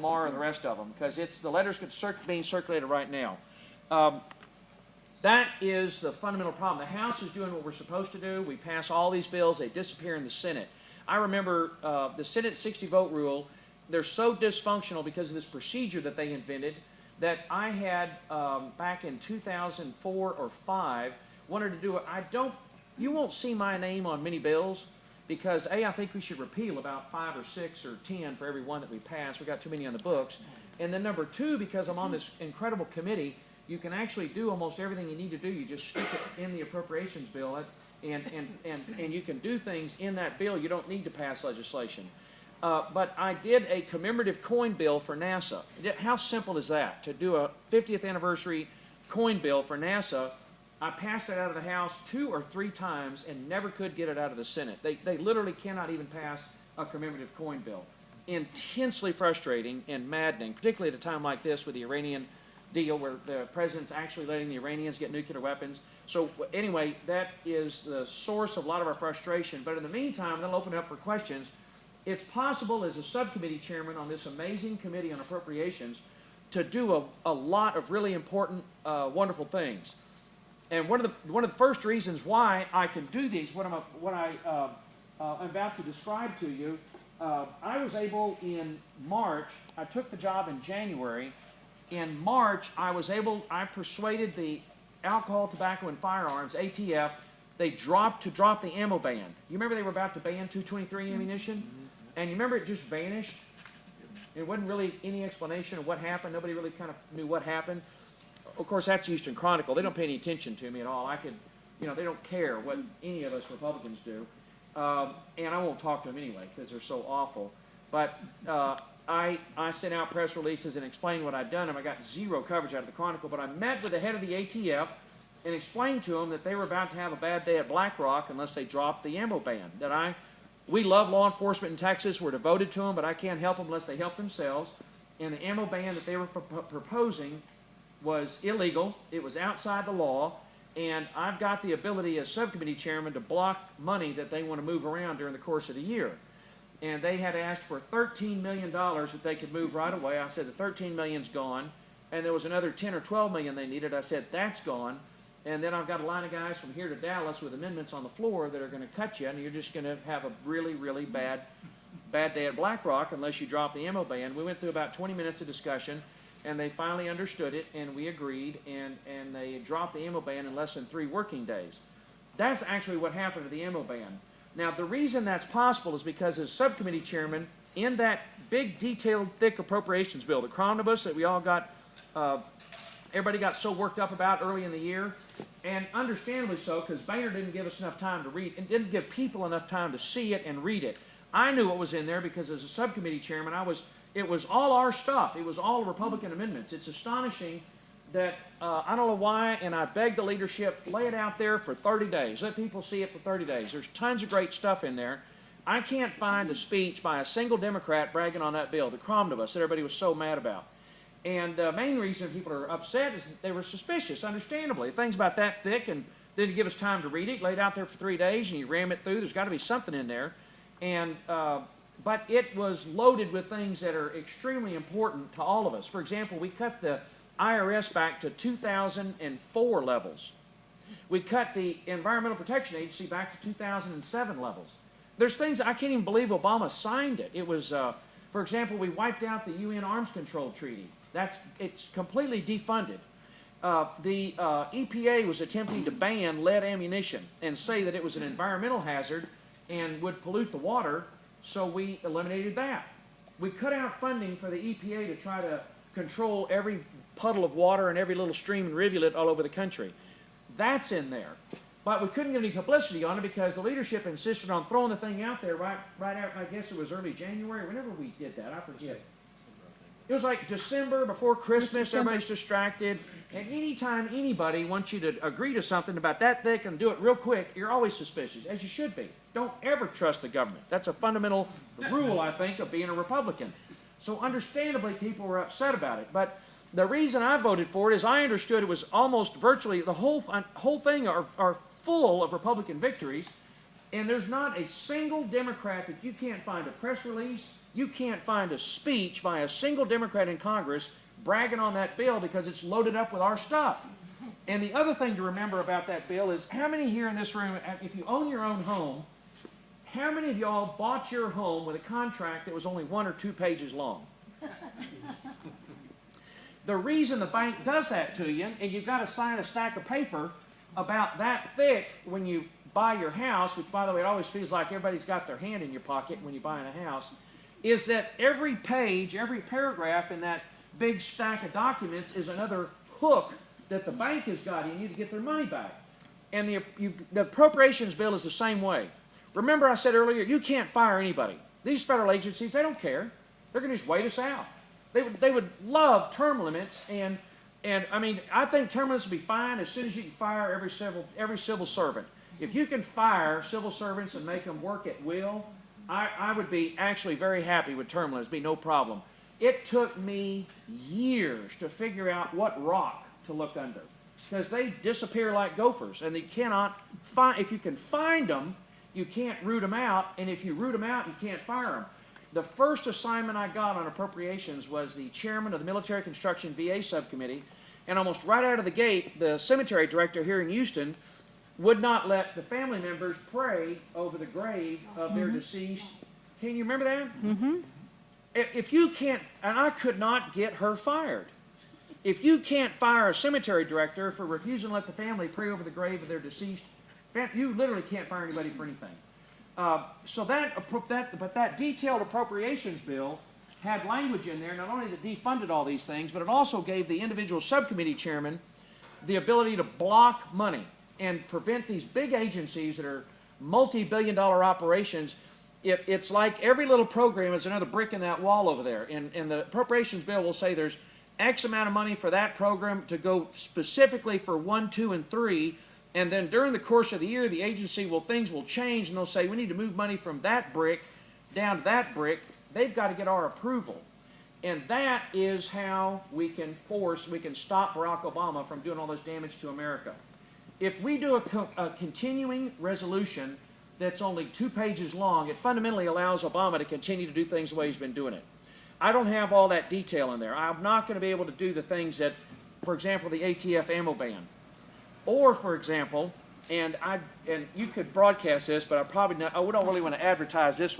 Lamar and the rest of them, because it's the letters being circulated right now. That is the fundamental problem. The House is doing what we're supposed to do. We pass all these bills. They disappear in the Senate. I remember the Senate 60-vote rule. They're so dysfunctional because of this procedure that they invented that I had, back in 2004 or 5, wanted to do it. You won't see my name on many bills because, A, I think we should repeal about 5 or 6 or 10 for every one that we pass. We got too many on the books. And then number 2, because I'm on this incredible committee, you can actually do almost everything you need to do. You just stick it in the appropriations bill, and you can do things in that bill. You don't need to pass legislation. But I did a commemorative coin bill for NASA. How simple is that? To do a 50th anniversary coin bill for NASA. I passed it out of the House 2 or 3 times and never could get it out of the Senate. They literally cannot even pass a commemorative coin bill. Intensely frustrating and maddening, particularly at a time like this with the Iranian deal where the president's actually letting the Iranians get nuclear weapons. So anyway, that is the source of a lot of our frustration. But in the meantime, and I'll open it up for questions, it's possible as a subcommittee chairman on this amazing committee on appropriations to do a lot of really important, wonderful things. And one of the first reasons why I can do these, what I'm about to describe to you, I was able in March, I took the job in January. In March, I persuaded the Alcohol, Tobacco, and Firearms, ATF, they dropped the ammo ban. You remember they were about to ban 223 ammunition? Mm-hmm. And you remember it just vanished? It wasn't really any explanation of what happened. Nobody really kind of knew what happened. Of course, that's the Houston Chronicle. They don't pay any attention to me at all. They don't care what any of us Republicans do. And I won't talk to them anyway because they're so awful. But I sent out press releases and explained what I'd done, and I got zero coverage out of the Chronicle. But I met with the head of the ATF and explained to them that they were about to have a bad day at Black Rock unless they dropped the ammo ban. We love law enforcement in Texas. We're devoted to them, but I can't help them unless they help themselves. And the ammo ban that they were proposing was illegal. It was outside the law. And I've got the ability as subcommittee chairman to block money that they want to move around during the course of the year. And they had asked for $13 million that they could move right away. I said the $13 million's gone. And there was another $10 or $12 million they needed. I said that's gone. And then I've got a line of guys from here to Dallas with amendments on the floor that are going to cut you, and you're just going to have a really, really bad day at Black Rock unless you drop the ammo ban. We went through about 20 minutes of discussion, and they finally understood it, and we agreed, and they dropped the ammo ban in less than 3 working days. That's actually what happened to the ammo ban. Now, the reason that's possible is because as subcommittee chairman, in that big, detailed, thick appropriations bill, the Cromnibus that we all got, everybody got so worked up about early in the year, and understandably so, because Boehner didn't give us enough time to read, and didn't give people enough time to see it and read it. I knew what was in there because as a subcommittee chairman, it was all our stuff. It was all Republican amendments. It's astonishing that, I don't know why, and I begged the leadership, lay it out there for 30 days. Let people see it for 30 days. There's tons of great stuff in there. I can't find a speech by a single Democrat bragging on that bill, the Cromnibus, that everybody was so mad about. And the main reason people are upset is they were suspicious, understandably. Things about that thick and didn't give us time to read it, laid out there for 3 days, and you ram it through. There's got to be something in there. And but it was loaded with things that are extremely important to all of us. For example, we cut the IRS back to 2004 levels. We cut the Environmental Protection Agency back to 2007 levels. There's things, I can't even believe Obama signed it. It was, for example, we wiped out the UN Arms Control Treaty. It's completely defunded. The EPA was attempting to ban lead ammunition and say that it was an environmental hazard and would pollute the water, so we eliminated that. We cut out funding for the EPA to try to control every puddle of water and every little stream and rivulet all over the country. That's in there. But we couldn't get any publicity on it because the leadership insisted on throwing the thing out there right after, I guess it was early January, whenever we did that, I forget. It was like December, before Christmas, everybody's distracted. And anytime anybody wants you to agree to something about that thick and do it real quick, you're always suspicious, as you should be. Don't ever trust the government. That's a fundamental rule, I think, of being a Republican. So understandably, people were upset about it. But the reason I voted for it is I understood it was almost virtually, the whole thing are full of Republican victories. And there's not a single Democrat that you can't find a press release You can't find a speech by a single Democrat in Congress bragging on that bill because it's loaded up with our stuff. And the other thing to remember about that bill is how many here in this room, if you own your own home, how many of y'all bought your home with a contract that was only 1 or 2 pages long? The reason the bank does that to you, and you've got to sign a stack of paper about that thick when you buy your house, which, by the way, it always feels like everybody's got their hand in your pocket when you're buying a house, is that every page, every paragraph in that big stack of documents is another hook that the bank has got in you to get their money back. And the appropriations bill is the same way. Remember I said earlier, you can't fire anybody. These federal agencies, they don't care. They're going to just wait us out. They would love term limits, and I mean, I think term limits would be fine as soon as you can fire every civil servant. If you can fire civil servants and make them work at will, I would be actually very happy with term limits. It'd be no problem. It took me years to figure out what rock to look under, because they disappear like gophers, and they cannot find. If you can find them, you can't root them out, and if you root them out, you can't fire them. The first assignment I got on appropriations was the chairman of the Military Construction VA Subcommittee, and almost right out of the gate, the cemetery director here in Houston would not let the family members pray over the grave of their deceased. Can you remember that? Mm-hmm. If you can't, and I could not get her fired. If you can't fire a cemetery director for refusing to let the family pray over the grave of their deceased, you literally can't fire anybody for anything. But that detailed appropriations bill had language in there, not only that defunded all these things, but it also gave the individual subcommittee chairman the ability to block money and prevent these big agencies that are multi-billion-dollar operations. It's like every little program is another brick in that wall over there. And the appropriations bill will say there's X amount of money for that program to go specifically for 1, 2, and 3. And then during the course of the year, the agency things will change, and they'll say, we need to move money from that brick down to that brick. They've got to get our approval. And that is how we can stop Barack Obama from doing all this damage to America. If we do a continuing resolution that's only 2 pages long, it fundamentally allows Obama to continue to do things the way he's been doing it. I don't have all that detail in there. I'm not going to be able to do the things that, for example, the ATF ammo ban. Or, for example, and you could broadcast this, but I don't really want to advertise this one.